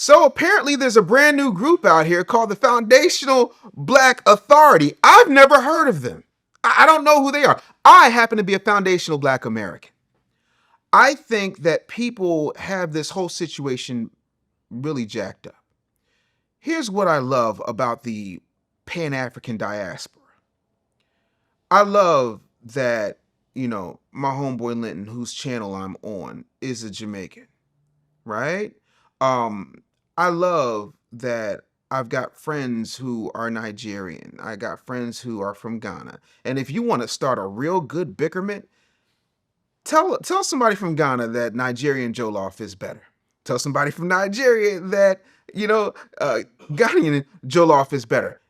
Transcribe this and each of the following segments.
So apparently there's a brand new group out here called the Foundational Black Authority. I've never heard of them. I don't know who they are. I happen to be a foundational Black American. I think that people have this whole situation really jacked up. Here's what I love about the Pan-African diaspora. I love that, my homeboy Linton, whose channel I'm on, is a Jamaican, right? Um, I love that I've got friends who are Nigerian. I got friends who are from Ghana. And if you want to start a real good bickerment, tell somebody from Ghana that Nigerian jollof is better. Tell somebody from Nigeria that, you know, uh, Ghanaian jollof is better.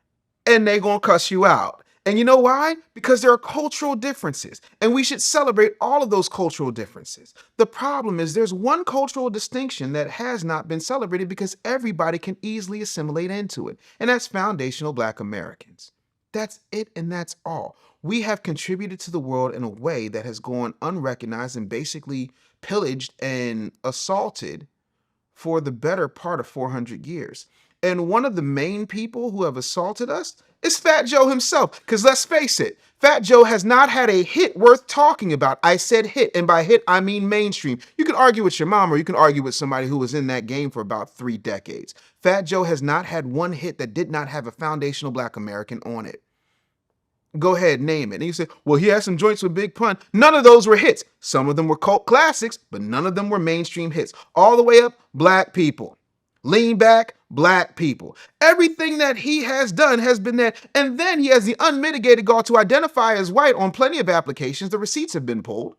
And they gonna cuss you out. And you know why? Because there are cultural differences, and we should celebrate all of those cultural differences. The problem is there's one cultural distinction that has not been celebrated because everybody can easily assimilate into it, and that's foundational Black Americans. That's it, and that's all. We have contributed to the world in a way that has gone unrecognized and basically pillaged and assaulted for the better part of 400 years. And one of the main people who have assaulted us is Fat Joe himself. Because let's face it, Fat Joe has not had a hit worth talking about. I said hit, and by hit, I mean mainstream. You can argue with your mom, or you can argue with somebody who was in that game for about 3 decades. Fat Joe has not had one hit that did not have a foundational Black American on it. Go ahead, name it. And you say, well, he has some joints with Big Pun. None of those were hits. Some of them were cult classics, but none of them were mainstream hits. All the way up, Black people. Lean back, Black people. Everything that he has done has been that. And then he has the unmitigated gall to identify as white on plenty of applications. The receipts have been pulled.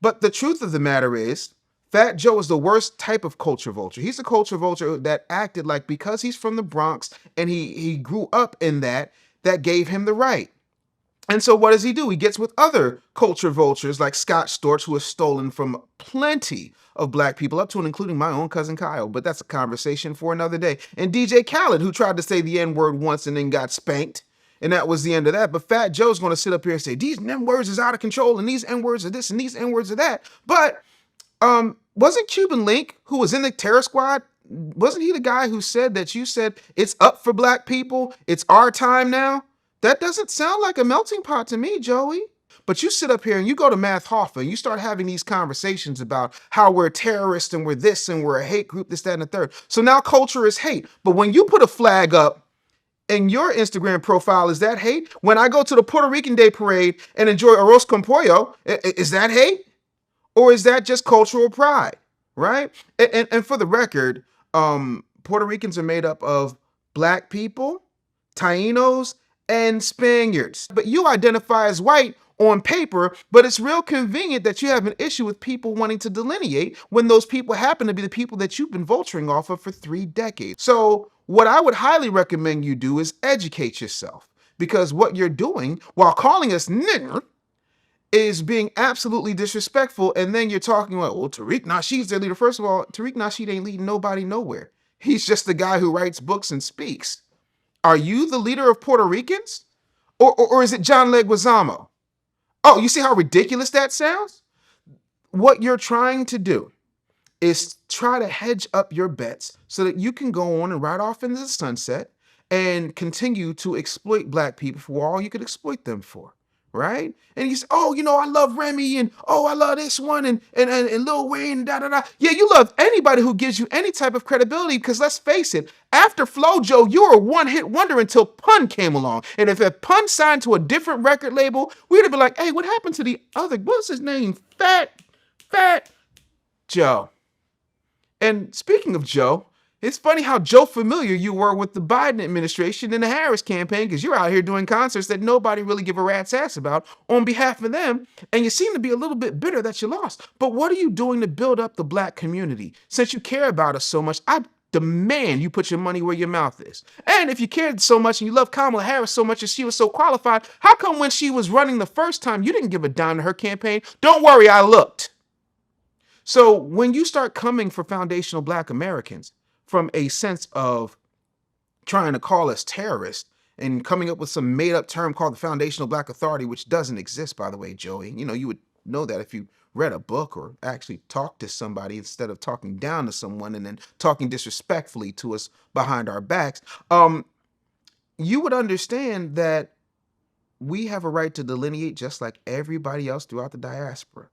But the truth of the matter is, Fat Joe is the worst type of culture vulture. He's a culture vulture that acted like because he's from the Bronx and he grew up in that gave him the right. And so what does he do? He gets with other culture vultures like Scott Storch, who has stolen from plenty of Black people, up to and including my own cousin Kyle. But that's a conversation for another day. And DJ Khaled, who tried to say the N-word once and then got spanked. And that was the end of that. But Fat Joe's going to sit up here and say, these N-words is out of control, and these N-words are this, and these N-words are that. But wasn't Cuban Link, who was in the terror squad, wasn't he the guy who said that you said it's up for Black people, it's our time now? That doesn't sound like a melting pot to me, Joey. But you sit up here and you go to Math Hoffa and you start having these conversations about how we're terrorists and we're this and we're a hate group, this, that, and the third. So now culture is hate. But when you put a flag up in your Instagram profile, is that hate? When I go to the Puerto Rican Day Parade and enjoy arroz con pollo, is that hate? Or is that just cultural pride, right? And for the record, Puerto Ricans are made up of Black people, Tainos, and Spaniards. But you identify as white on paper, but it's real convenient that you have an issue with people wanting to delineate when those people happen to be the people that you've been vulturing off of for 3 decades. So what I would highly recommend you do is educate yourself, because what you're doing while calling us nigger is being absolutely disrespectful. And then you're talking about, well, Tariq Nasheed's their leader. First of all, Tariq Nasheed ain't leading nobody nowhere. He's just the guy who writes books and speaks. Are you the leader of Puerto Ricans? Or is it John Leguizamo? Oh, you see how ridiculous that sounds? What you're trying to do is try to hedge up your bets so that you can go on and ride off into the sunset and continue to exploit Black people for all you could exploit them for, right? And you say, oh, I love Remy, and oh, I love this one, and Lil Wayne, da da da. Yeah, you love anybody who gives you any type of credibility, because let's face it, after FloJo, you were a one-hit wonder until Pun came along. And if Pun signed to a different record label, we'd have been like, hey, what happened to the other, what's his name? Fat Joe. And speaking of Joe, it's funny how Joe familiar you were with the Biden administration and the Harris campaign, because you're out here doing concerts that nobody really give a rat's ass about on behalf of them, and you seem to be a little bit bitter that you lost. But what are you doing to build up the Black community? Since you care about us so much, I demand you put your money where your mouth is. And if you cared so much and you love Kamala Harris so much and she was so qualified, how come when she was running the first time you didn't give a dime to her campaign? Don't worry, I looked. So when you start coming for foundational Black Americans from a sense of trying to call us terrorists and coming up with some made up term called the Foundational Black Authority, which doesn't exist, by the way, Joey. You would know that if you read a book or actually talked to somebody instead of talking down to someone and then talking disrespectfully to us behind our backs, you would understand that we have a right to delineate just like everybody else throughout the diaspora.